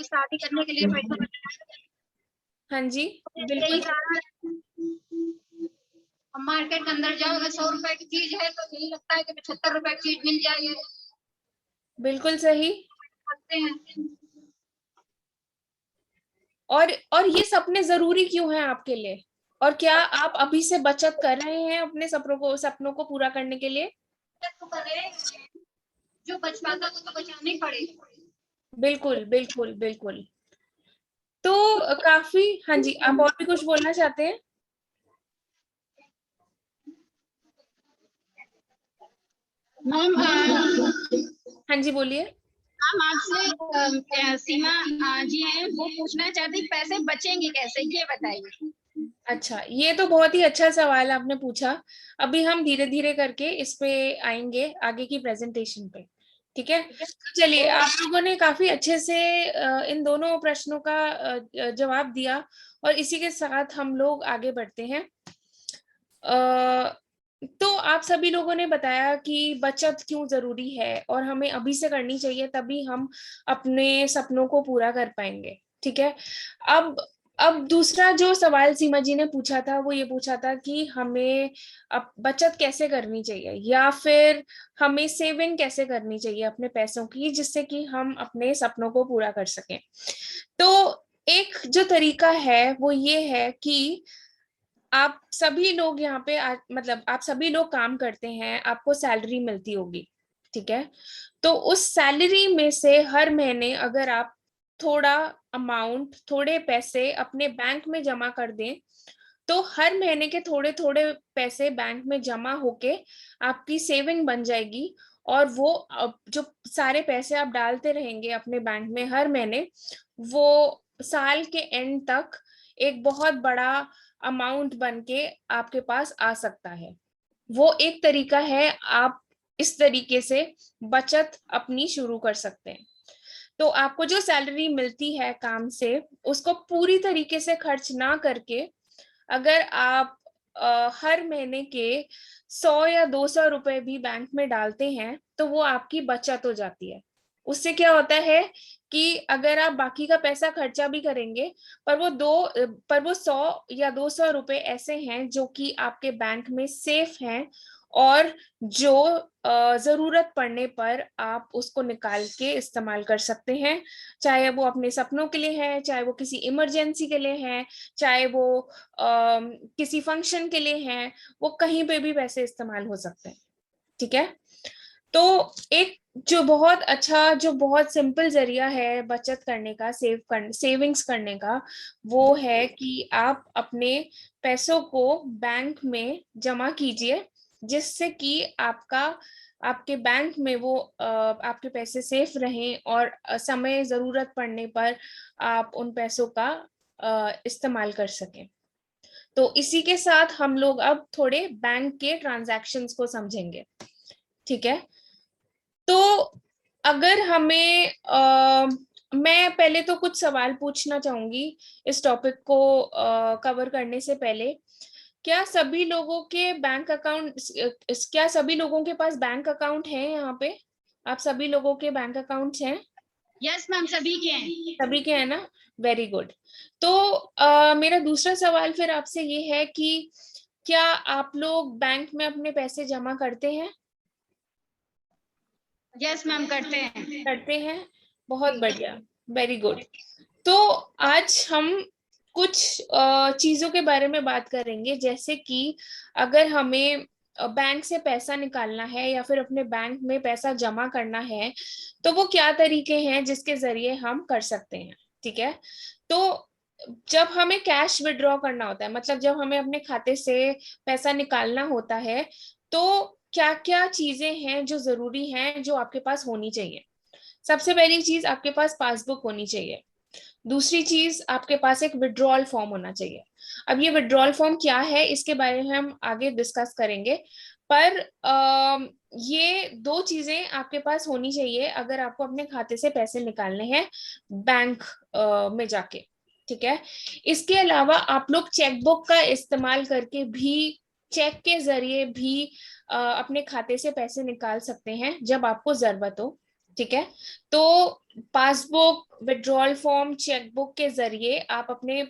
शादी करने के लिए पैसा बचाना। हाँ जी, यही बिल्कुल सारा मार्केट के अंदर जाओ, अगर 100 रुपए की चीज है तो यही लगता है कि 75 रुपए की चीज मिल जाए। बिल्कुल सही। करते हैं। और ये सपने जरूरी क्यों हैं आपके लिए? और क्या आप अभी से बचत कर रहे हैं अपने सपनों को पूरा करने के लिए? तो करें, जो बच पाता वो तो बचाना ही पड़ेगा। बिल्कुल बिल्कुल बिल्कुल। तो काफी, हाँ जी, आप और भी कुछ बोलना चाहते हैं? मैम हाँ जी, बोलिए। हम आपसे सीमा जी हैं, वो पूछना चाहते हैं पैसे बचेंगे कैसे, ये बताइए। अच्छा, ये तो बहुत ही अच्छा सवाल आपने पूछा। अभी हम धीरे धीरे करके इस पे आएंगे आगे की प्रेजेंटेशन पे। ठीक है, तो चलिए, आप लोगों ने काफी अच्छे से इन दोनों प्रश्नों का जवाब दिया, और इसी के साथ हम लोग आगे बढ़ते हैं। तो आप सभी लोगों ने बताया कि बचत क्यों जरूरी है और हमें अभी से करनी चाहिए, तभी हम अपने सपनों को पूरा कर पाएंगे। ठीक है। अब अब दूसरा जो सवाल सीमा जी ने पूछा था, वो ये पूछा था कि हमें अब बचत कैसे करनी चाहिए, या फिर हमें सेविंग कैसे करनी चाहिए अपने पैसों की, जिससे कि हम अपने सपनों को पूरा कर सकें। तो एक जो तरीका है वो ये है कि आप सभी लोग यहाँ पे मतलब आप सभी लोग काम करते हैं, आपको सैलरी मिलती होगी। ठीक है। तो उस सैलरी में से हर महीने अगर आप थोड़ा अमाउंट, थोड़े पैसे अपने बैंक में जमा कर दें, तो हर महीने के थोड़े थोड़े पैसे बैंक में जमा होके आपकी सेविंग बन जाएगी। और वो जो सारे पैसे आप डालते रहेंगे अपने बैंक में हर महीने, वो साल के एंड तक एक बहुत बड़ा अमाउंट बन के आपके पास आ सकता है। वो एक तरीका है, आप इस तरीके से बचत अपनी शुरू कर सकते हैं। तो आपको जो सैलरी मिलती है काम से, उसको पूरी तरीके से खर्च ना करके, अगर आप हर महीने के 100 या 200 रुपए भी बैंक में डालते हैं, तो वो आपकी बचत हो जाती है। उससे क्या होता है कि अगर आप बाकी का पैसा खर्चा भी करेंगे, पर वो 100 या 200 रुपए ऐसे हैं जो कि आपके बैंक में सेफ हैं, और जो जरूरत पड़ने पर आप उसको निकाल के इस्तेमाल कर सकते हैं। चाहे वो अपने सपनों के लिए है, चाहे वो किसी इमरजेंसी के लिए है, चाहे वो किसी फंक्शन के लिए है, वो कहीं पे भी पैसे इस्तेमाल हो सकते हैं। ठीक है। तो एक जो बहुत अच्छा, जो बहुत सिंपल जरिया है बचत करने का, सेविंग्स करने का, वो है कि आप अपने पैसों को बैंक में जमा कीजिए, जिससे कि आपके बैंक में वो आपके पैसे सेफ रहें, और समय जरूरत पड़ने पर आप उन पैसों का इस्तेमाल कर सकें। तो इसी के साथ हम लोग अब थोड़े बैंक के ट्रांजैक्शंस को समझेंगे। ठीक है। तो अगर हमें मैं पहले तो कुछ सवाल पूछना चाहूंगी इस टॉपिक को कवर करने से पहले। क्या सभी लोगों के पास बैंक अकाउंट है यहाँ पे? आप सभी लोगों के बैंक अकाउंट्स हैं? यस मैम, सभी के हैं। सभी के हैं ना? Very good. तो मेरा दूसरा सवाल फिर आपसे ये है कि क्या आप लोग बैंक में अपने पैसे जमा करते हैं? यस मैम, करते हैं। करते हैं। बहुत बढ़िया। Very good. तो आज हम कुछ चीजों के बारे में बात करेंगे, जैसे कि अगर हमें बैंक से पैसा निकालना है या फिर अपने बैंक में पैसा जमा करना है, तो वो क्या तरीके हैं जिसके जरिए हम कर सकते हैं। ठीक है। तो जब हमें कैश विड्रॉ करना होता है, मतलब जब हमें अपने खाते से पैसा निकालना होता है, तो क्या क्या चीजें हैं जो जरूरी हैं, जो आपके पास होनी चाहिए? सबसे पहली चीज, आपके पास पासबुक होनी चाहिए। दूसरी चीज, आपके पास एक विड्रॉल फॉर्म होना चाहिए। अब ये विड्रॉल फॉर्म क्या है, इसके बारे में हम आगे डिस्कस करेंगे। पर ये दो चीजें आपके पास होनी चाहिए अगर आपको अपने खाते से पैसे निकालने हैं बैंक में जाके। ठीक है। इसके अलावा आप लोग चेकबुक का इस्तेमाल करके भी, चेक के जरिए भी अपने खाते से पैसे निकाल सकते हैं जब आपको जरूरत हो। ठीक है। तो पासबुक, विड्रॉल फॉर्म, चेकबुक के जरिए आप अपने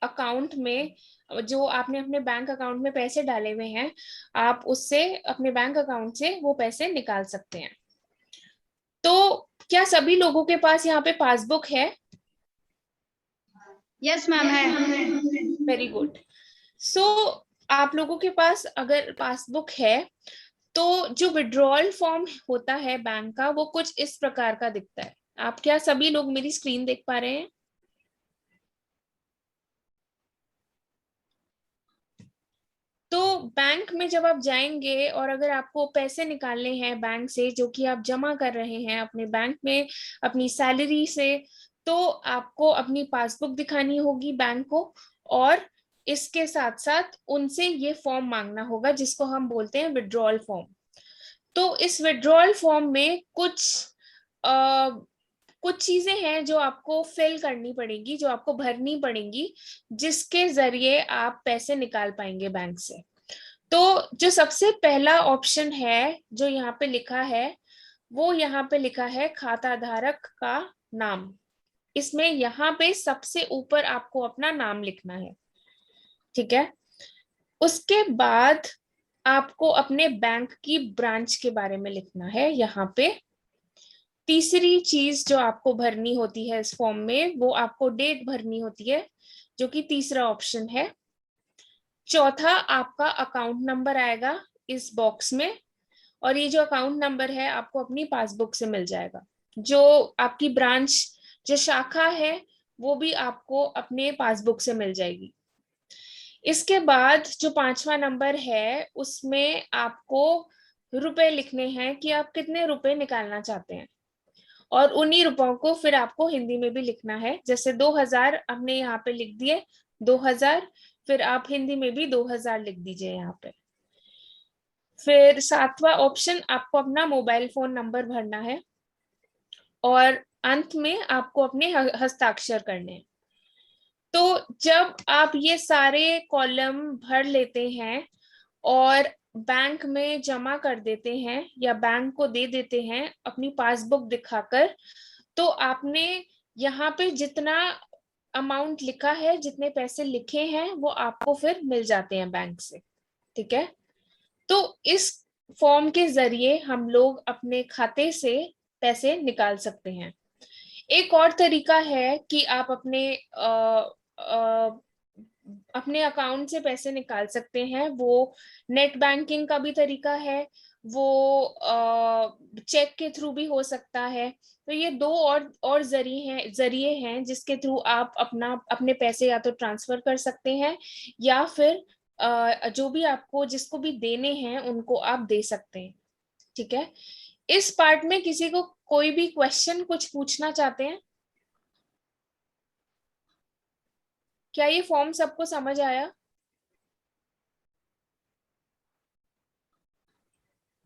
अकाउंट में, जो आपने अपने बैंक अकाउंट में पैसे डाले हुए हैं, आप उससे, अपने बैंक अकाउंट से वो पैसे निकाल सकते हैं। तो क्या सभी लोगों के पास यहाँ पे पासबुक है? यस मैम है। Very good. सो आप लोगों के पास अगर पासबुक है तो जो विड्रॉल फॉर्म होता है बैंक का, वो कुछ इस प्रकार का दिखता है। आप क्या सभी लोग मेरी स्क्रीन देख पा रहे हैं? तो बैंक में जब आप जाएंगे और अगर आपको पैसे निकालने हैं बैंक से, जो कि आप जमा कर रहे हैं अपने बैंक में अपनी सैलरी से, तो आपको अपनी पासबुक दिखानी होगी बैंक को, और इसके साथ साथ उनसे ये फॉर्म मांगना होगा जिसको हम बोलते हैं विड्रॉल फॉर्म। तो इस विड्रॉल फॉर्म में आ, कुछ चीजें हैं जो आपको फिल करनी पड़ेगी, जो आपको भरनी पड़ेंगी, जिसके जरिए आप पैसे निकाल पाएंगे बैंक से। तो जो सबसे पहला ऑप्शन है जो यहाँ पे लिखा है, वो यहाँ पे लिखा है खाता धारक का नाम। इसमें यहाँ पे सबसे ऊपर आपको अपना नाम लिखना है। ठीक है। उसके बाद आपको अपने बैंक की ब्रांच के बारे में लिखना है यहाँ पे। तीसरी चीज जो आपको भरनी होती है इस फॉर्म में, वो आपको डेट भरनी होती है, जो कि तीसरा ऑप्शन है। चौथा, आपका अकाउंट नंबर आएगा इस बॉक्स में, और ये जो अकाउंट नंबर है आपको अपनी पासबुक से मिल जाएगा। जो आपकी ब्रांच, जो शाखा है, वो भी आपको अपने पासबुक से मिल जाएगी। इसके बाद जो पांचवा नंबर है, उसमें आपको रुपए लिखने हैं कि आप कितने रुपए निकालना चाहते हैं, और उन्हीं रुपयों को फिर आपको हिंदी में भी लिखना है। जैसे 2000 हमने यहाँ पे लिख दिए, 2000, फिर आप हिंदी में भी 2000 लिख दीजिए यहाँ पे। फिर सातवां ऑप्शन, आपको अपना मोबाइल फोन नंबर भरना है, और अंत में आपको अपने हस्ताक्षर करने हैं। तो जब आप ये सारे कॉलम भर लेते हैं और बैंक में जमा कर देते हैं या बैंक को दे देते हैं अपनी पासबुक दिखाकर, तो आपने यहाँ पे जितना अमाउंट लिखा है, जितने पैसे लिखे हैं, वो आपको फिर मिल जाते हैं बैंक से। ठीक है। तो इस फॉर्म के जरिए हम लोग अपने खाते से पैसे निकाल सकते हैं। एक और तरीका है कि आप अपने अकाउंट से पैसे निकाल सकते हैं। वो नेट बैंकिंग का भी तरीका है, वो चेक के थ्रू भी हो सकता है। तो ये दो और जरिए हैं जिसके थ्रू आप अपने पैसे या तो ट्रांसफर कर सकते हैं, या फिर जो भी आपको, जिसको भी देने हैं, उनको आप दे सकते हैं। ठीक है। इस पार्ट में किसी को कोई भी क्वेश्चन, कुछ पूछना चाहते हैं? क्या ये फॉर्म सबको समझ आया?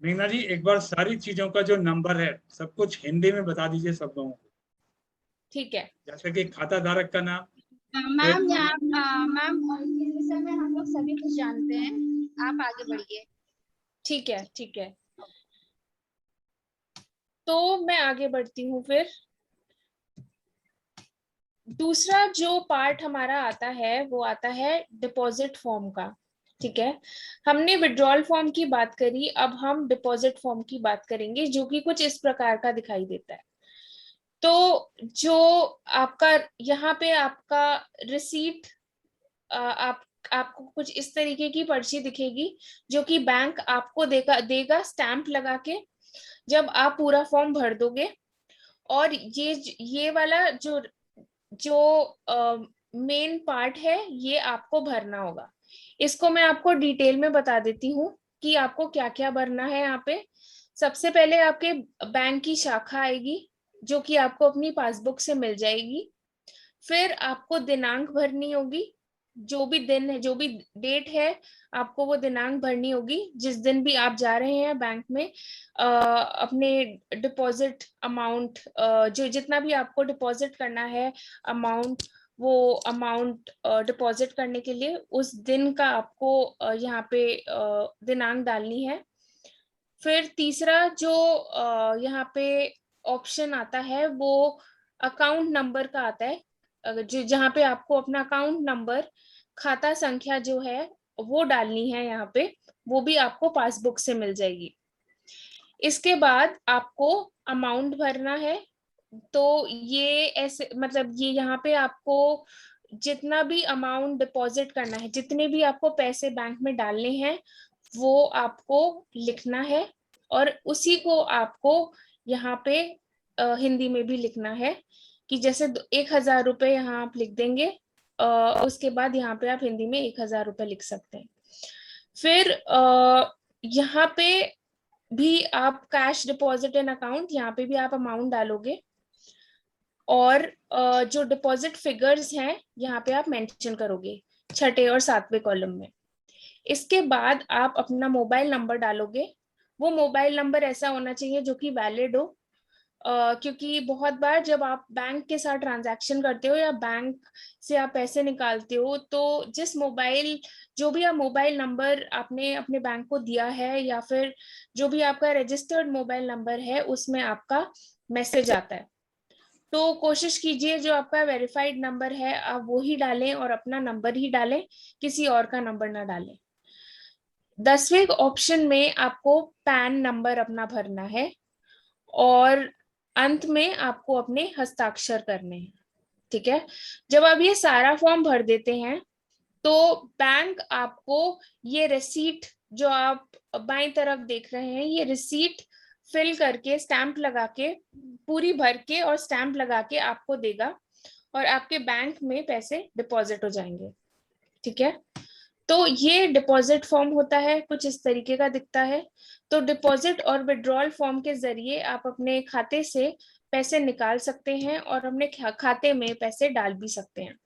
मीना जी, एक बार सारी चीजों का जो नंबर है सब कुछ हिंदी में बता दीजिए सब लोगों को। ठीक है। जैसे कि खाता धारक का नाम। मैम यहाँ मैम इस विषय में हम लोग सभी कुछ जानते हैं, आप आगे बढ़िए। ठीक है। ठीक है। तो मैं आगे बढ़ती हूँ फिर। दूसरा जो पार्ट हमारा आता है, वो आता है डिपॉजिट फॉर्म का। ठीक है। हमने विड्रॉल फॉर्म की बात करी, अब हम डिपॉजिट फॉर्म की बात करेंगे, जो कि कुछ इस प्रकार का दिखाई देता है। तो जो आपका यहाँ पे आपका रिसीट, आप आपको कुछ इस तरीके की पर्ची दिखेगी, जो कि बैंक आपको देगा स्टैंप लगा के, जब आप पूरा फॉर्म भर दोगे। और ये वाला जो जो मेन पार्ट है, ये आपको भरना होगा। इसको मैं आपको डिटेल में बता देती हूँ कि आपको क्या क्या भरना है यहाँ पे। सबसे पहले आपके बैंक की शाखा आएगी, जो कि आपको अपनी पासबुक से मिल जाएगी। फिर आपको दिनांक भरनी होगी, जो भी दिन है, जो भी डेट है, आपको वो दिनांक भरनी होगी जिस दिन भी आप जा रहे हैं बैंक में अपने डिपॉजिट अमाउंट, जो जितना भी आपको डिपॉजिट करना है अमाउंट, वो अमाउंट डिपॉजिट करने के लिए उस दिन का आपको यहाँ पे दिनांक डालनी है। फिर तीसरा जो यहाँ पे ऑप्शन आता है वो अकाउंट नंबर का आता है, जो जहाँ पे आपको अपना अकाउंट नंबर, खाता संख्या जो है वो डालनी है यहाँ पे, वो भी आपको पासबुक से मिल जाएगी। इसके बाद आपको अमाउंट भरना है। तो ये ऐसे मतलब ये यहाँ पे आपको जितना भी अमाउंट डिपॉजिट करना है, जितने भी आपको पैसे बैंक में डालने हैं वो आपको लिखना है, और उसी को आपको यहाँ पे हिंदी में भी लिखना है कि जैसे 1,000 रुपये यहाँ आप लिख देंगे, उसके बाद यहाँ पे आप हिंदी में 1,000 रुपये लिख सकते हैं। फिर यहाँ पे भी आप कैश डिपॉजिट इन अकाउंट, यहाँ पे भी आप अमाउंट डालोगे, और जो डिपॉजिट फिगर्स हैं यहाँ पे आप मेंशन करोगे 6ठे और 7वें कॉलम में। इसके बाद आप अपना मोबाइल नंबर डालोगे। वो मोबाइल नंबर ऐसा होना चाहिए जो कि वैलिड हो, क्योंकि बहुत बार जब आप बैंक के साथ ट्रांजैक्शन करते हो या बैंक से आप पैसे निकालते हो, तो जो भी आप मोबाइल नंबर आपने अपने बैंक को दिया है या फिर जो भी आपका रजिस्टर्ड मोबाइल नंबर है उसमें आपका मैसेज आता है। तो कोशिश कीजिए जो आपका वेरीफाइड नंबर है आप वो ही डालें और अपना नंबर ही डालें, किसी और का नंबर ना डालें। 10वें ऑप्शन में आपको पैन नंबर अपना भरना है, और अंत में आपको अपने हस्ताक्षर करने हैं। ठीक है, जब आप ये सारा फॉर्म भर देते हैं तो बैंक आपको ये रिसीट जो आप बाईं तरफ देख रहे हैं, ये रिसीट फिल करके स्टैंप लगा के पूरी भर के और स्टैंप लगा के आपको देगा, और आपके बैंक में पैसे डिपॉजिट हो जाएंगे। ठीक है, तो ये डिपॉजिट फॉर्म होता है, कुछ इस तरीके का दिखता है। तो डिपॉजिट और विड्रॉल फॉर्म के जरिए आप अपने खाते से पैसे निकाल सकते हैं और अपने खाते में पैसे डाल भी सकते हैं।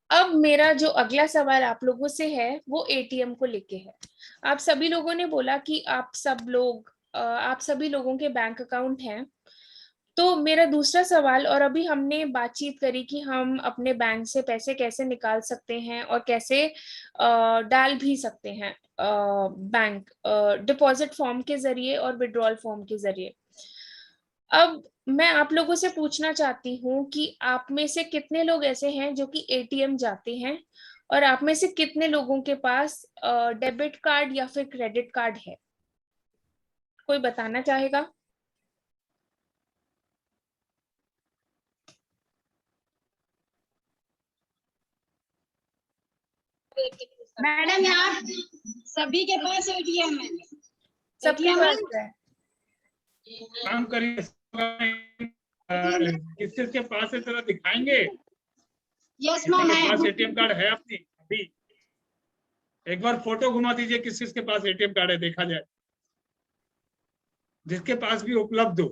अब मेरा जो अगला सवाल आप लोगों से है वो एटीएम को लेके है। आप सभी लोगों ने बोला कि आप सभी लोगों के बैंक अकाउंट हैं। तो मेरा दूसरा सवाल, और अभी हमने बातचीत करी कि हम अपने बैंक से पैसे कैसे निकाल सकते हैं और कैसे डाल भी सकते हैं बैंक डिपॉजिट फॉर्म के जरिए और विड्रॉल फॉर्म के जरिए। अब मैं आप लोगों से पूछना चाहती हूँ कि आप में से कितने लोग ऐसे हैं जो कि एटीएम जाते हैं, और आप में से कितने लोगों के पास डेबिट कार्ड या फिर क्रेडिट कार्ड है? कोई बताना चाहेगा? मैडम यहाँ सभी के पास एटीएम है। सबके पास है? काम करिए, किसके पास है जरा दिखाएंगे? यस मैम है। पास एटीएम कार्ड है अपनी? अभी एक बार फोटो घुमा दीजिए, किसके पास एटीएम कार्ड है देखा जाए, जिसके पास भी उपलब्ध हो।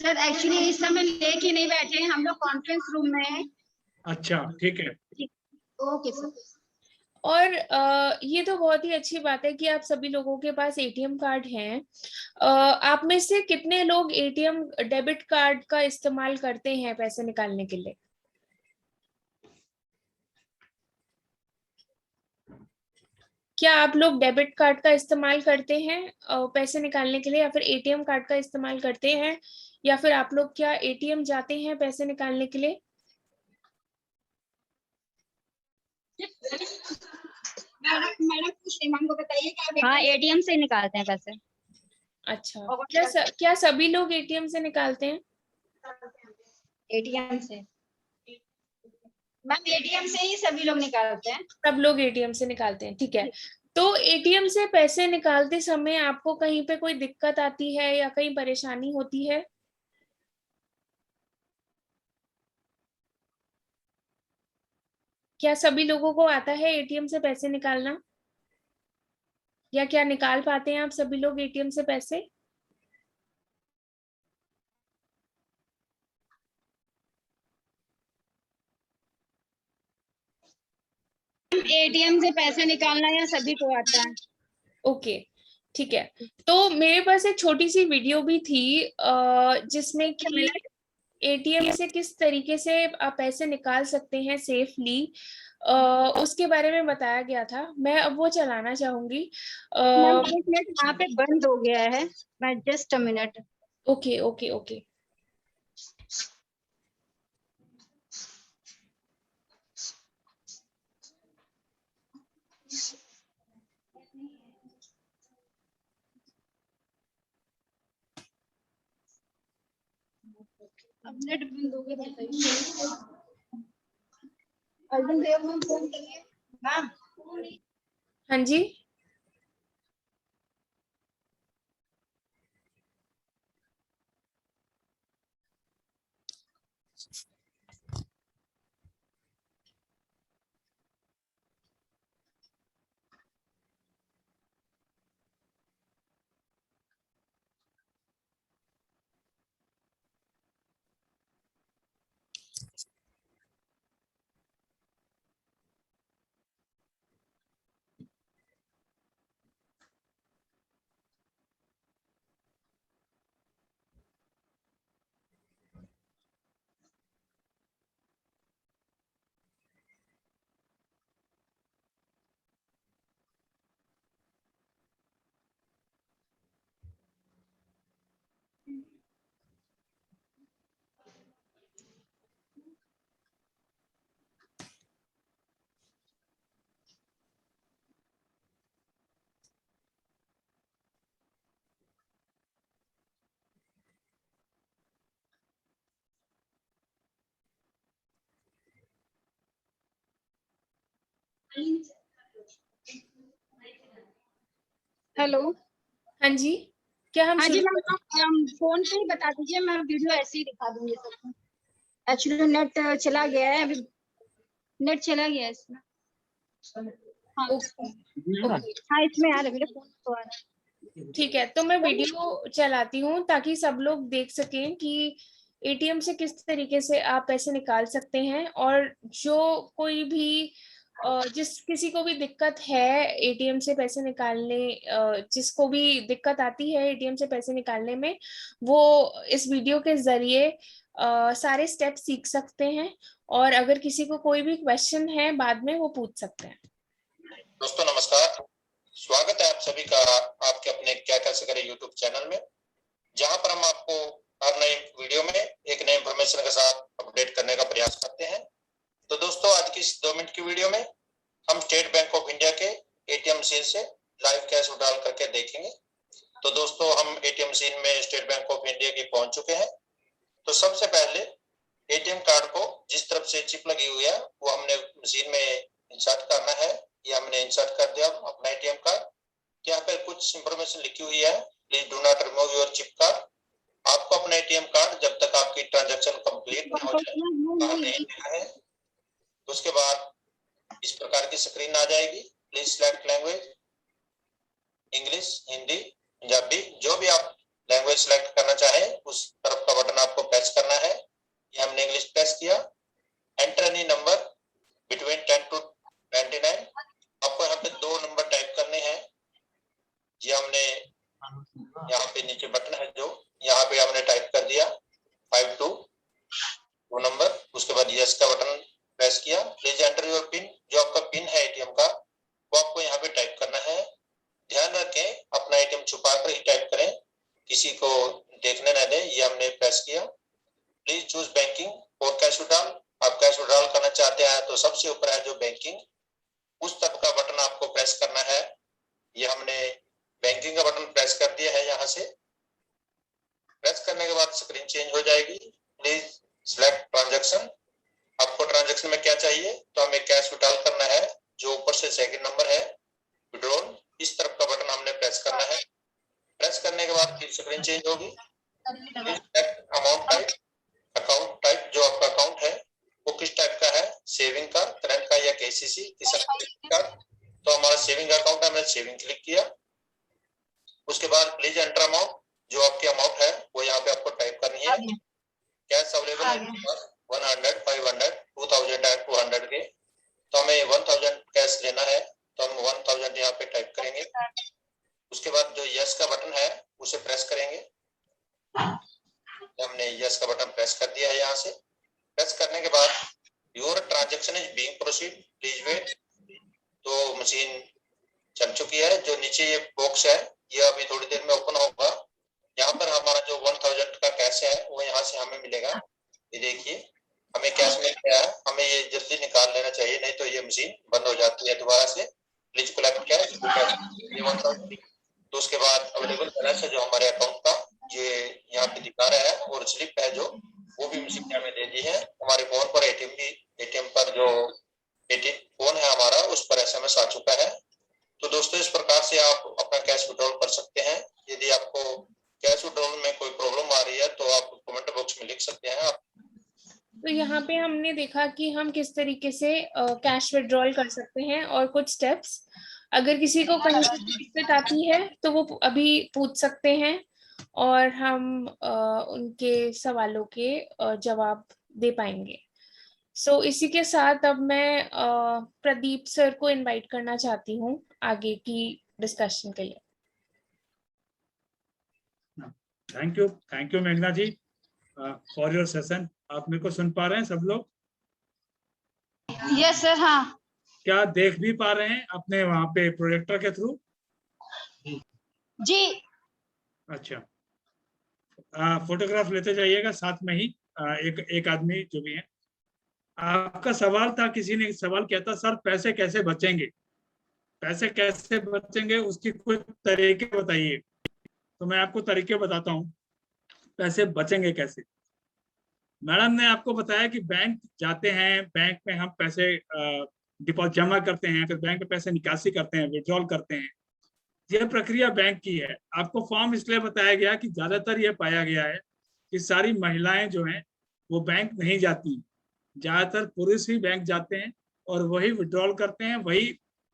सर एक्चुअली इस समय लेके नहीं बैठे हैं, हम लोग कॉन्फ्रेंस रूम में हैं। अच्छा ठीक है, ओके सर। और ये तो बहुत ही अच्छी बात है कि आप सभी लोगों के पास एटीएम कार्ड हैं। आप में से कितने लोग एटीएम डेबिट कार्ड का इस्तेमाल करते हैं पैसे निकालने के लिए? क्या आप लोग डेबिट कार्ड का इस्तेमाल करते हैं पैसे निकालने के लिए, या फिर एटीएम कार्ड का इस्तेमाल करते हैं, या फिर आप लोग क्या एटीएम जाते हैं पैसे निकालने के लिए? मैडम श्रीमान को बताइए कि हाँ एटीएम से निकालते हैं पैसे। अच्छा, क्या सभी लोग एटीएम से निकालते हैं? एटीएम से मैम, एटीएम से ही सभी लोग निकालते हैं। सब लोग एटीएम से निकालते हैं, ठीक है। तो एटीएम से पैसे निकालते समय आपको कहीं पे कोई दिक्कत आती है या कहीं परेशानी होती है? क्या सभी लोगों को आता है एटीएम से पैसे निकालना, या क्या निकाल पाते हैं आप सभी लोग एटीएम से पैसे? एटीएम से पैसे निकालना या सभी को आता है। ओके, ठीक है। तो मेरे पास एक छोटी सी वीडियो भी थी जिसमें कि एटीएम से किस तरीके से आप पैसे निकाल सकते हैं सेफली, उसके बारे में बताया गया था। मैं अब वो चलाना चाहूंगी। मैम एक मिनट, यहाँ पे बंद हो गया है, मैं just a minute. Okay okay okay. अब नेट बंद हो गया, बताइए। अर्जुन देव मैम फोन करिए मैम। हाँ जी। हेलो। हाँ जी, क्या हम हाँ जी शुरू मैम, करें? आप फोन पे ही बता दीजिए, मैं वीडियो ऐसे ही दिखा दूंगी सबको। एक्चुअली नेट चला गया है अभी, नेट चला गया है इसमें। हाँ ओके ओके हाँ, इसमें आ रहा है, मेरे फोन तो आ रहा है। ठीक है, तो मैं वीडियो चलाती हूँ ताकि सब लोग देख सकें कि एटीएम से किस तरीके से आप पैसे निकाल सकते हैं। और जो कोई भी जिस किसी को भी दिक्कत है एटीएम से पैसे निकालने, जिसको भी दिक्कत आती है एटीएम से पैसे निकालने में, वो इस वीडियो के जरिए सारे स्टेप सीख सकते हैं। और अगर किसी को कोई भी क्वेश्चन है बाद में वो पूछ सकते हैं। दोस्तों नमस्कार, स्वागत है आप सभी का आपके अपने क्या कैसे करें यूट्यूब चैनल में, जहां पर हम आपको हर नई वीडियो में एक नई इंफॉर्मेशन के साथ अपडेट करने का प्रयास करते हैं। तो दोस्तों आज की इस 2 मिनट की वीडियो में हम स्टेट बैंक ऑफ इंडिया के एटीएम मशीन से लाइव कैश विड्रॉल करके देखेंगे। तो दोस्तों हम एटीएम मशीन में स्टेट बैंक ऑफ इंडिया की पहुंच चुके हैं। तो सबसे पहले एटीएम कार्ड को जिस तरफ से चिप लगी हुई है वो हमने मशीन में इंसर्ट करना है। ये हमने इंसर्ट कर दिया अपना एटीएम कार्ड। यहाँ पे कुछ इंफॉर्मेशन लिखी हुई है, please do not remove your chip card. आपको अपना एटीएम कार्ड जब तक आपकी ट्रांजैक्शन कंप्लीट नहीं हो जाए बाहर नहीं देना है। उसके बाद इस प्रकार की स्क्रीन आ जाएगी। Please select language, English, Hindi, Punjabi, जो भी आप लैंग्वेज सिलेक्ट करना चाहे उस तरफ का बटन आपको प्रेस करना है। ये हमने इंग्लिश प्रेस किया। Enter any number between 10 to 99। आपको यहाँ पे 2 नंबर टाइप करने हैं। ये हमने यहाँ पे नीचे बटन है जो यहाँ पे हमने टाइप कर दिया 52 नंबर। उसके बाद यस का बटन प्रेस किया। प्लीज एंटर योर पिन, जो आपका पिन है एटीएम का वो आपको यहाँ पे टाइप करना है। ध्यान रखें अपना एटीएम छुपा कर ही टाइप करें, किसी को देखने न दें। ये हमने प्रेस किया। प्लीज चूज बैंकिंग और कैश विड्रॉल। आप कैश विड्रॉल करना चाहते हैं तो सबसे ऊपर है जो बैंकिंग, उस तब का बटन आपको प्रेस करना है। ये हमने बैंकिंग का बटन प्रेस कर दिया है। यहाँ से प्रेस करने के बाद स्क्रीन चेंज हो जाएगी। Please select transaction. आपको ट्रांजैक्शन में क्या चाहिए, तो हमें कैश विड्रॉल करना है। जो ऊपर से सेकंड नंबर है विड्रॉल, इस तरफ का बटन हमने प्रेस करना है। प्रेस करने के बाद फिर स्क्रीन चेंज होगी। अमाउंट टाइप, अकाउंट टाइप, जो आपका अकाउंट है वो किस टाइप का है, सेविंग का, करंट का या केसीसी, का। तो हमारा सेविंग अकाउंट है, हमने सेविंग क्लिक किया। उसके बाद प्लीज एंटर अमाउंट, जो आपकी अमाउंट है वो यहाँ पे आपको टाइप करनी है। कैश अवेलेबल है 100, 500, 2000 एंड 200 के। तो हमें 1000 कैश लेना है तो हम 1000 यहाँ पे टाइप करेंगे। उसके बाद जो यस का बटन है उसे प्रेस करेंगे। हमने यस का बटन प्रेस कर दिया है। यहाँ से प्रेस करने के बाद your transaction is being proceed, please wait. तो मशीन चल चुकी है। जो नीचे ये बॉक्स है ये अभी थोड़ी देर में ओपन होगा। यहाँ पर हमारा जो 1000 का कैश है वो यहाँ से हमें मिलेगा। ये देखिए हमें कैश मिल गया है, हमें ये जल्दी निकाल लेना चाहिए, नहीं तो ये मशीन बंद हो जाती है दोबारा से। Please collect cash. ये 1000। तो उसके बाद अवेलेबल बैलेंस है जो हमारे अकाउंट का, ये यहाँ पे दिखा रहा है, और स्लिप है जो वो भी मशीन ने हमें दे दी है। हमारे फोन पर एटीएम पर जो एटीएम फोन है हमारा उस पर SMS आ चुका है। तो दोस्तों इस प्रकार से आप अपना कैश विड्रॉल कर सकते हैं। यदि आपको कैश विड्रॉल में कोई प्रॉब्लम आ रही है तो आप कमेंट बॉक्स में लिख सकते हैं। आप तो यहाँ पे हमने देखा कि हम किस तरीके से कैश विड्रॉल कर सकते हैं और कुछ स्टेप्स। अगर किसी को कहीं से दिक्कत आती है तो वो अभी पूछ सकते हैं और हम उनके सवालों के जवाब दे पाएंगे। सो इसी के साथ अब मैं प्रदीप सर को इनवाइट करना चाहती हूँ आगे की डिस्कशन के लिए। थैंक यू मेघना जी फॉर योर सेशन। आप मेरे को सुन पा रहे हैं सब लोग? Yes sir. हाँ क्या देख भी पा रहे हैं अपने वहां पे प्रोजेक्टर के थ्रू? जी। अच्छा, फोटोग्राफ लेते जाइएगा साथ में ही। एक आदमी जो भी है। आपका सवाल था, किसी ने सवाल किया था सर पैसे कैसे बचेंगे, पैसे कैसे बचेंगे उसकी कोई तरीके बताइए। तो मैं आपको तरीके बताता हूँ पैसे बचेंगे कैसे। मैडम ने आपको बताया कि बैंक जाते हैं, बैंक में हम पैसे डिपॉजिट जमा करते हैं, फिर बैंक में पैसे निकासी करते हैं, विड्रॉल करते हैं। यह प्रक्रिया बैंक की है। आपको फॉर्म इसलिए बताया गया कि ज्यादातर यह पाया गया है कि सारी महिलाएं जो हैं वो बैंक नहीं जाती, ज्यादातर पुरुष ही बैंक जाते हैं और वही विड्रॉल करते हैं, वही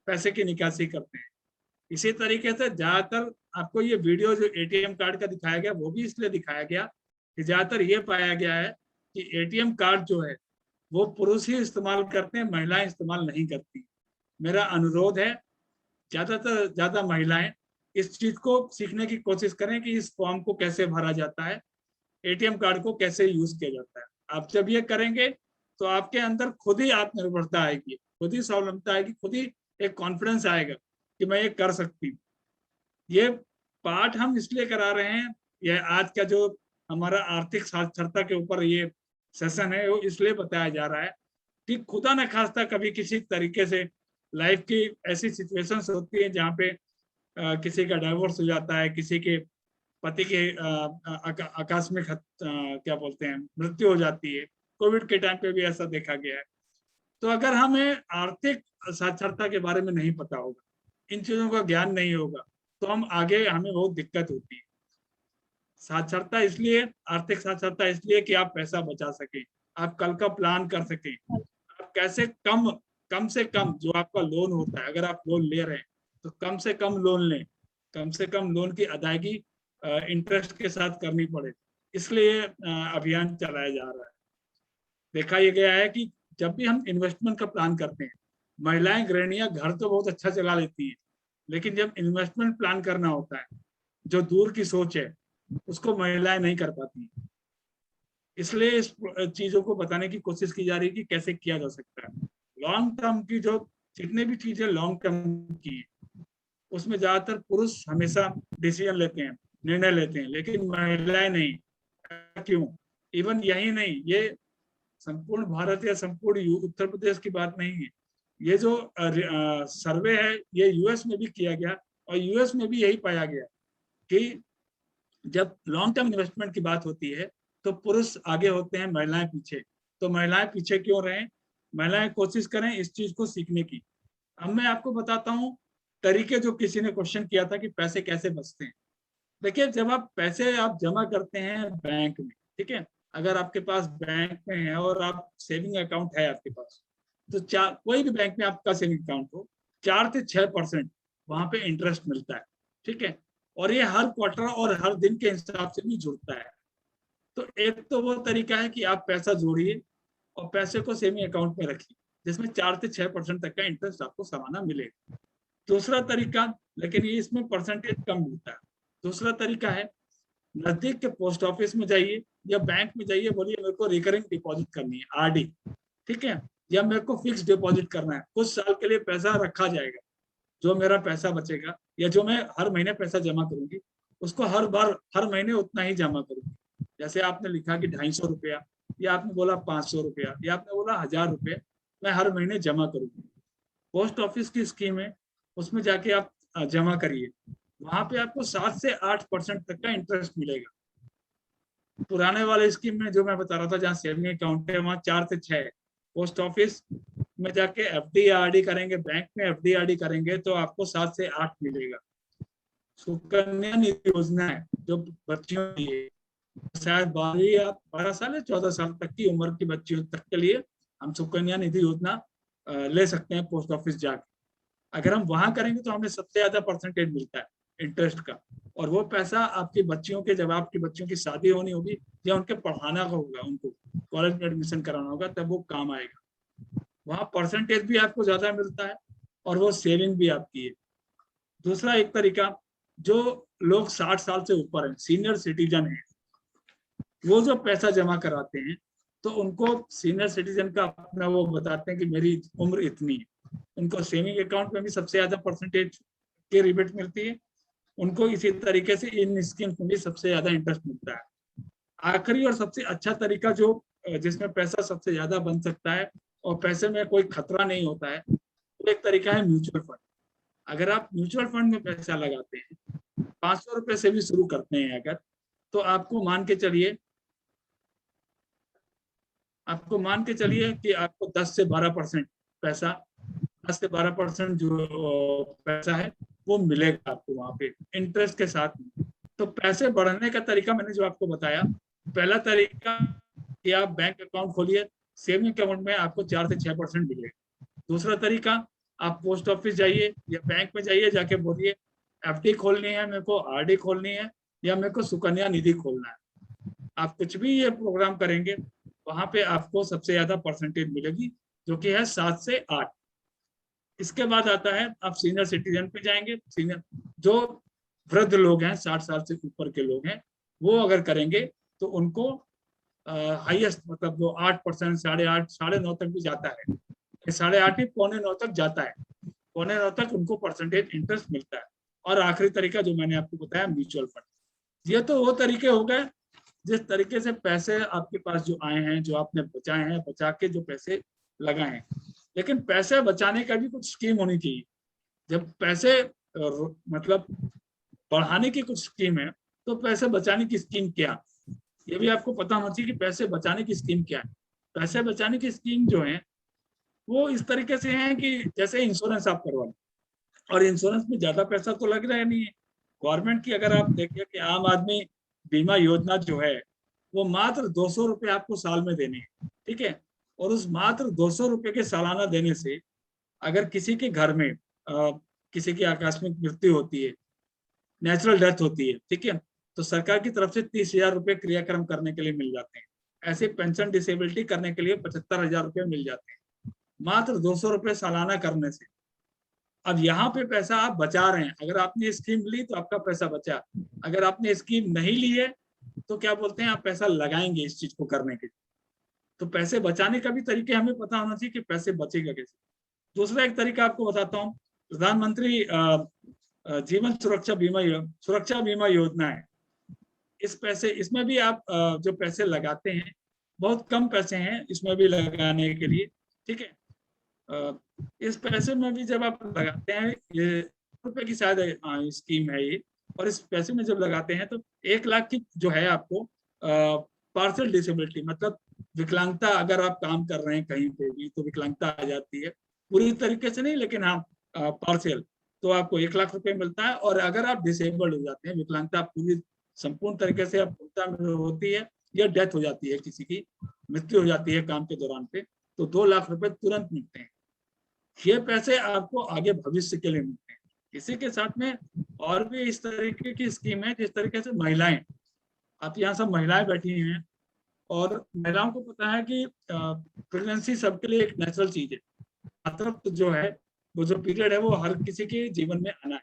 पैसे की निकासी करते हैं। इसी तरीके से ज्यादातर आपको ये वीडियो जो ATM कार्ड का दिखाया गया वो भी इसलिए दिखाया गया कि ज्यादातर ये पाया गया है कि ATM कार्ड जो है वो पुरुष ही इस्तेमाल करते हैं, महिलाएं इस्तेमाल नहीं करती। मेरा अनुरोध है ज्यादातर ज्यादा महिलाएं इस चीज को सीखने की कोशिश करें कि इस फॉर्म को कैसे भरा जाता है, ATM कार्ड को कैसे यूज किया जाता है। आप जब ये करेंगे तो आपके अंदर खुद ही आत्मनिर्भरता आएगी, खुद ही स्वावलंबता आएगी, खुद ही एक कॉन्फिडेंस आएगा कि मैं ये कर सकती हूँ। ये पाठ हम इसलिए करा रहे हैं, यह आज का जो हमारा आर्थिक साक्षरता के ऊपर ये सेशन है वो इसलिए बताया जा रहा है कि खुदा न खास्ता कभी किसी तरीके से लाइफ की ऐसी सिचुएशंस होती है जहाँ पे किसी का डाइवोर्स हो जाता है, किसी के पति के आकस्मिक क्या बोलते हैं मृत्यु हो जाती है। कोविड के टाइम पे भी ऐसा देखा गया है। तो अगर हमें आर्थिक साक्षरता के बारे में नहीं पता होगा, इन चीजों का ज्ञान नहीं होगा, तो हम आगे हमें बहुत दिक्कत होती है। साक्षरता इसलिए, आर्थिक साक्षरता इसलिए कि आप पैसा बचा सकें, आप कल का प्लान कर सकें, आप कैसे कम से कम जो आपका लोन होता है, अगर आप लोन ले रहे हैं तो कम से कम लोन लें, कम से कम लोन की अदायगी इंटरेस्ट के साथ करनी पड़े। इसलिए अभियान चलाया जा रहा है। देखा यह गया है कि जब भी हम इन्वेस्टमेंट का प्लान करते हैं, महिलाएं गृहिणियां घर तो बहुत अच्छा चला लेती हैं, लेकिन जब इन्वेस्टमेंट प्लान करना होता है, जो दूर की सोच है, उसको महिलाएं नहीं कर पाती। इसलिए इस चीजों को बताने की कोशिश की जा रही है कि कैसे किया जा सकता है। लॉन्ग टर्म की जो जितने भी चीजें लॉन्ग टर्म की है, उसमें ज्यादातर पुरुष हमेशा डिसीजन लेते हैं, निर्णय लेते हैं, लेकिन महिलाएं नहीं। क्यों? इवन यही नहीं, ये संपूर्ण भारत या संपूर्ण उत्तर प्रदेश की बात नहीं है। ये जो सर्वे है ये US में भी किया गया और US में भी यही पाया गया कि जब लॉन्ग टर्म इन्वेस्टमेंट की बात होती है तो पुरुष आगे होते हैं, महिलाएं पीछे। तो महिलाएं पीछे क्यों रहें? महिलाएं कोशिश करें इस चीज को सीखने की। अब मैं आपको बताता हूँ तरीके, जो किसी ने क्वेश्चन किया था कि पैसे कैसे बचते हैं। देखिए, जब आप पैसे जमा करते हैं बैंक में, ठीक है, अगर आपके पास बैंक में है और आप सेविंग अकाउंट है आपके पास, तो कोई भी बैंक में आपका सेविंग अकाउंट हो, 4 से 6% वहां पे इंटरेस्ट मिलता है, ठीक है। और ये हर क्वार्टर और हर दिन के हिसाब से भी जुड़ता है। तो एक तो वो तरीका है कि आप पैसा जोड़िए और पैसे को सेविंग अकाउंट में रखिए, जिसमें 4 से 6% तक का इंटरेस्ट आपको सालाना मिलेगा। दूसरा तरीका, लेकिन ये इसमें परसेंटेज कम मिलता है। दूसरा तरीका है, नजदीक के पोस्ट ऑफिस में जाइए या बैंक में जाइए, बोलिए मेरे को रिकरिंग डिपॉजिट करनी है, RD, ठीक है, या मेरे को फिक्स डिपॉजिट करना है, कुछ साल के लिए पैसा रखा जाएगा, जो मेरा पैसा बचेगा या जो मैं हर महीने पैसा जमा करूंगी उसको हर बार हर महीने उतना ही जमा करूंगी। जैसे आपने लिखा कि 250 रुपया, या आपने बोला 500 रुपया, या आपने बोला 1000 रुपये मैं हर महीने जमा करूंगी। पोस्ट ऑफिस की स्कीम है, उसमें जाके आप जमा करिए, वहां पे आपको 7 से 8% तक का इंटरेस्ट मिलेगा। पुराने वाले स्कीम में जो मैं बता रहा था, जहाँ सेविंग अकाउंट है, वहाँ 4 से 6 है। पोस्ट ऑफिस में जाके एफडी आरडी करेंगे, बैंक में एफडी आरडी करेंगे तो आपको 7 से 8 मिलेगा। सुकन्या निधि योजना है जो बच्चियों के लिए, शायद 12 या 12 साल या 14 साल तक की उम्र की बच्चियों तक के लिए हम सुकन्या निधि योजना ले सकते हैं पोस्ट ऑफिस जाके। अगर हम वहां करेंगे तो हमें सबसे ज्यादा परसेंटेज मिलता है इंटरेस्ट का, और वो पैसा आपकी बच्चियों के, जब आपकी बच्चियों की शादी होनी होगी या उनके पढ़ाना होगा, उनको कॉलेज में एडमिशन कराना होगा, तब वो काम आएगा। वहाँ परसेंटेज भी आपको ज्यादा मिलता है और वो सेविंग भी आपकी है। दूसरा एक तरीका, जो लोग 60 साल से ऊपर हैं, सीनियर सिटीजन हैं, वो जो पैसा जमा कराते हैं तो उनको सीनियर सिटीजन का अपना वो बताते हैं कि मेरी उम्र इतनी है, उनको सेविंग अकाउंट में भी सबसे ज्यादा परसेंटेज की रिबेट मिलती है, उनको इसी तरीके से इन स्कीम में भी सबसे ज्यादा इंटरेस्ट मिलता है। आखिरी और सबसे अच्छा तरीका जो जिसमें पैसा सबसे ज्यादा बन सकता है और पैसे में कोई खतरा नहीं होता है, वो एक तरीका है म्यूचुअल फंड। अगर आप म्यूचुअल फंड में पैसा लगाते हैं, 500 रुपए से भी शुरू करते हैं अगर, तो आपको मान के चलिए कि आपको 10 से 12% पैसा, 10 से 12% जो पैसा है वो मिलेगा आपको वहां पे इंटरेस्ट के साथ में। तो पैसे बढ़ने का तरीका मैंने जो आपको बताया, पहला तरीका कि आप बैंक अकाउंट खोलिए, सेविंग अकाउंट में आपको 4 से 6% मिलेगा। दूसरा तरीका, आप पोस्ट ऑफिस जाइए या बैंक में जाइए, जाके बोलिए एफडी खोलनी है मेरे को, आरडी खोलनी है, या मेरे को सुकन्या निधि खोलना है। आप कुछ भी ये प्रोग्राम करेंगे वहां पे आपको सबसे ज्यादा परसेंटेज मिलेगी, जो कि है 7 से 8। इसके बाद आता है आप सीनियर सिटीजन पे जाएंगे। सीनियर जो वृद्ध लोग हैं, 60 साल से ऊपर के लोग हैं, वो अगर करेंगे तो उनको हाईएस्ट मतलब जो 8%, 8.5, 9.5 तक भी जाता है, 8.5 ही 8.25 तक जाता है, 8.25 तक उनको परसेंटेज इंटरेस्ट मिलता है। और आखिरी तरीका जो मैंने आपको बताया, म्यूचुअल फंड। ये तो वो तरीके हो गए जिस तरीके से पैसे आपके पास जो आए हैं, जो आपने बचाए हैं, बचा के जो पैसे लगाए हैं। लेकिन पैसे बचाने का भी कुछ स्कीम होनी चाहिए। जब पैसे मतलब बढ़ाने की कुछ स्कीम है, तो पैसे बचाने की स्कीम क्या, ये भी आपको पता होना चाहिए कि पैसे बचाने की स्कीम क्या है। पैसे बचाने की स्कीम जो है वो इस तरीके से है कि जैसे इंश्योरेंस आप करवा लें, और इंश्योरेंस में ज्यादा पैसा तो लग रहा नहीं है गवर्नमेंट की। अगर आप देखिए कि आम आदमी बीमा योजना जो है वो मात्र 200 रुपये आपको साल में देने हैं, ठीक है। और उस मात्र 200 रुपये के सालाना देने से अगर किसी के घर में किसी की आकस्मिक मृत्यु होती है, नेचुरल डेथ होती है, ठीक है, तो सरकार की तरफ से 30,000 रुपये क्रियाक्रम करने के लिए मिल जाते हैं। ऐसे पेंशन डिसेबिलिटी करने के लिए 75,000 रुपये मिल जाते हैं, मात्र 200 रुपये सालाना करने से। अब यहाँ पे पैसा आप बचा रहे हैं। अगर आपने स्कीम ली तो आपका पैसा बचा, अगर आपने स्कीम नहीं ली है तो क्या बोलते हैं, आप पैसा लगाएंगे इस चीज को करने के लिए। तो पैसे बचाने का भी तरीके हमें पता होना चाहिए कि पैसे बचेगा कैसे। दूसरा एक तरीका आपको बताता हूँ, प्रधानमंत्री जीवन सुरक्षा बीमा योजना है। इसमें भी आप जो पैसे लगाते हैं, बहुत कम पैसे हैं इसमें भी लगाने के लिए, ठीक है। इस पैसे में भी जब आप लगाते हैं, ये रुपए की शायद स्कीम है ये, और इस पैसे में जब लगाते हैं तो 1 लाख की जो है आपको पार्शियल डिसेबिलिटी, मतलब विकलांगता, अगर आप काम कर रहे हैं कहीं पे भी तो विकलांगता आ जाती है, पूरी तरीके से नहीं लेकिन हाँ पार्शियल, तो आपको 1 लाख रुपए मिलता है। और अगर आप डिसेबल्ड हो जाते हैं, विकलांगता पूरी संपूर्ण तरीके से होती है या डेथ हो जाती है, किसी की मृत्यु हो जाती है काम के दौरान पे, तो 2 लाख रुपए तुरंत मिलते हैं। ये पैसे आपको आगे भविष्य के लिए मिलते हैं। इसी के साथ में और भी इस तरीके की स्कीम है, जिस तरीके से महिलाएं, आप यहाँ सब महिलाएं बैठी हैं और महिलाओं को पता है कि प्रेगनेंसी सबके लिए एक नेचुरल चीज है। मातृत्व जो है, वो जो पीरियड है, वो हर किसी के जीवन में आना है,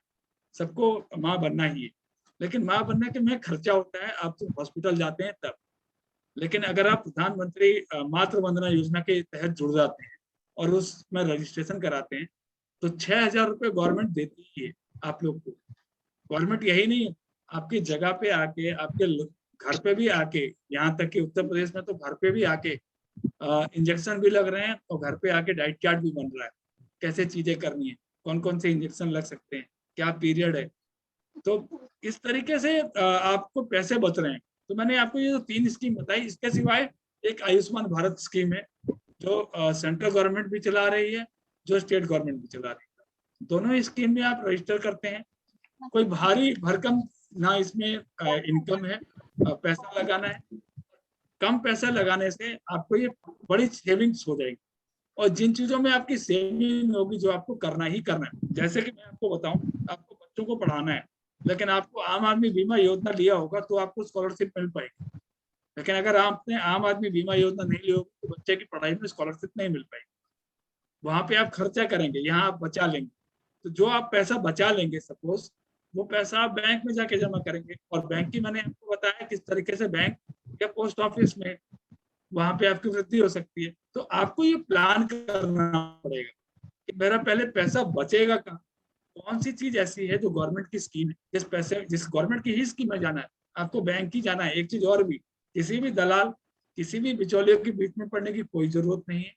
सबको माँ बनना ही है। लेकिन माँ बनने के में खर्चा होता है, आप तो हॉस्पिटल जाते हैं तब, लेकिन अगर आप प्रधानमंत्री मातृ वंदना योजना के तहत जुड़ जाते हैं और उसमें रजिस्ट्रेशन कराते हैं तो 6,000 रुपये गवर्नमेंट देती है आप लोग को। गवर्नमेंट यही नहीं, आपकी जगह पे आके, आपके घर पे भी आके, यहाँ तक कि उत्तर प्रदेश में तो घर पे भी आके इंजेक्शन भी लग रहे हैं और घर पे आके डाइट चार्ट भी बन रहा है, कैसे चीजें करनी है, कौन कौन से इंजेक्शन लग सकते हैं, क्या पीरियड है। तो इस तरीके से आपको पैसे बच रहे हैं। तो मैंने आपको ये जो 3 स्कीम बताई, इसके सिवाय एक आयुष्मान भारत स्कीम है जो सेंट्रल गवर्नमेंट भी चला रही है, जो स्टेट गवर्नमेंट भी चला रही है। दोनों स्कीम में आप रजिस्टर करते हैं, कोई भारी भरकम ना इसमें इनकम है, पैसा लगाना है। कम पैसा लगाने से आपको ये बड़ी सेविंग्स हो जाएगी। और जिन चीजों में आपकी सेविंग होगी, जो आपको करना ही करना है, जैसे कि मैं आपको बताऊं, आपको बच्चों को पढ़ाना है, लेकिन आपको आम आदमी बीमा योजना लिया होगा तो आपको स्कॉलरशिप मिल पाएगी। लेकिन अगर आपने आम आदमी बीमा योजना नहीं ली होगी तो बच्चे की पढ़ाई में स्कॉलरशिप नहीं मिल पाएगी। वहां पे आप खर्चा करेंगे, यहाँ आप बचा लेंगे। तो जो आप पैसा बचा लेंगे, सपोज वो पैसा आप बैंक में जाके जमा करेंगे। और बैंक की मैंने आपको बताया किस तरीके से बैंक या पोस्ट ऑफिस में वहां पे आपकी वृद्धि हो सकती है। तो आपको ये प्लान करना पड़ेगा कि मेरा पहले पैसा बचेगा कहाँ, कौन सी चीज ऐसी है जो गवर्नमेंट की स्कीम है, जिस गवर्नमेंट की ही स्कीम में जाना है, आपको बैंक की जाना है। एक चीज और भी, किसी भी दलाल, किसी भी बिचौलियों के बीच में पड़ने की कोई जरूरत नहीं है।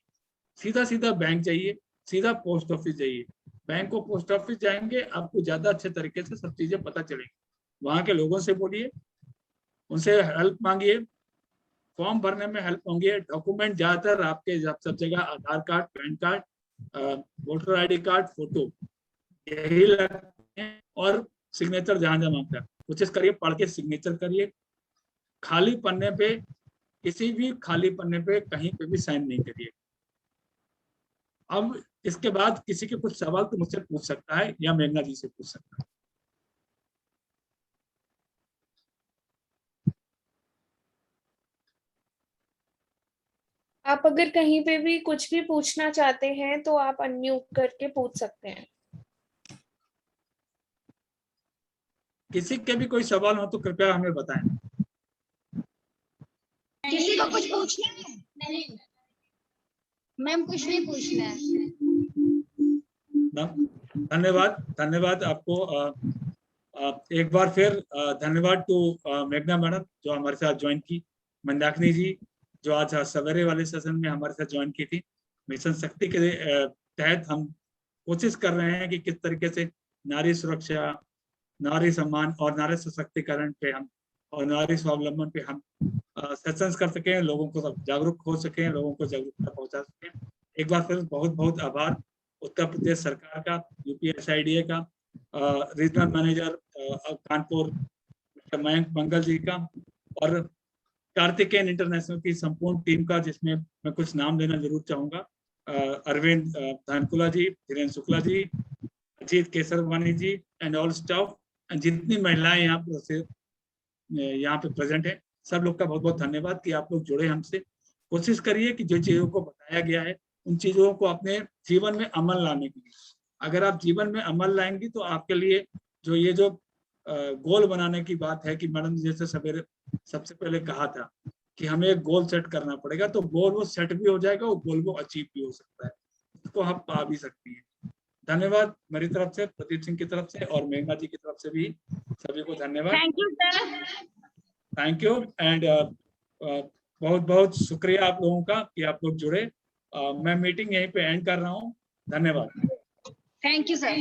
सीधा सीधा बैंक जाइए, सीधा पोस्ट ऑफिस जाइए। बैंक को पोस्ट ऑफिस जाएंगे, आपको ज्यादा अच्छे तरीके से सब चीजें पता चलेंगी। वहां के लोगों से बोलिए, उनसे हेल्प मांगिए, फॉर्म भरने में हेल्प होंगे। डॉक्यूमेंट ज्यादातर आपके सब जगह Aadhaar card, PAN card, voter ID card, photo, यही लगते हैं। और सिग्नेचर जहां जहां मांगता है, कोशिश करिए पढ़ के सिग्नेचर करिए। खाली पन्ने पे, किसी भी खाली पन्ने पे कहीं पे भी साइन नहीं करिए। अब इसके बाद किसी के कुछ सवाल तो मुझसे पूछ सकता है या मेघना जी से पूछ सकता है। आप अगर कहीं पे भी कुछ भी पूछना चाहते हैं तो आप अनम्यूट करके पूछ सकते हैं। किसी के भी कोई सवाल हो तो कृपया हमें बताएं। किसी को कुछ पूछना है? नहीं मैम, कुछ नहीं पूछना है। धन्यवाद आपको। एक बार फिर धन्यवाद टू मेघना मैडम जो हमारे साथ ज्वाइन की, मंदाकिनी जी जो आज सवेरे वाले सेशन में हमारे साथ ज्वाइन की थी। मिशन शक्ति के तहत हम कोशिश कर रहे हैं कि किस तरीके से नारी सुरक्षा, नारी सम्मान और नारी सशक्तिकरण पे हम और नारी स्वावलंबन पे हम सेशंस कर सकें, लोगों को जागरूक हो सकें, लोगों को जागरूकता पहुंचा सकें। एक बार फिर बहुत बहुत आभार उत्तर प्रदेश सरकार का, UPSIDA का, regional manager Kanpur mister Mayank Mangal ji का, और कार्तिकेयन इंटरनेशनल की संपूर्ण टीम का, जिसमें मैं कुछ नाम लेना जरूर चाहूंगा। अरविंद धानकुला जी, धीरेन्द्र शुक्ला जी, अजीत केसरवानी जी एंड ऑल स्टाफ, जितनी महिलाएं यहाँ पे प्रेजेंट है, सब लोग का बहुत बहुत धन्यवाद कि आप लोग जुड़े हमसे। कोशिश करिए कि जो चीजों को बताया गया है उन चीजों को अपने जीवन में अमल लाने के लिए, अगर आप जीवन में अमल लाएंगी तो आपके लिए जो ये जो गोल बनाने की बात है कि मैडम जैसे सवेरे सबसे पहले कहा था कि हमें एक गोल सेट करना पड़ेगा, तो गोल वो सेट भी हो जाएगा, वो गोल वो अचीव भी हो सकता है, उसको हम पा भी सकती हैं। धन्यवाद मेरी तरफ से, प्रदीप सिंह की तरफ से और मेघना जी की तरफ से भी सभी को धन्यवाद। Thank you sir. Thank you and बहुत बहुत शुक्रिया आप लोगों का कि आप लोग जुड़े। मैं मीटिंग यहीं पे एंड कर रहा हूँ। धन्यवाद। Thank you sir.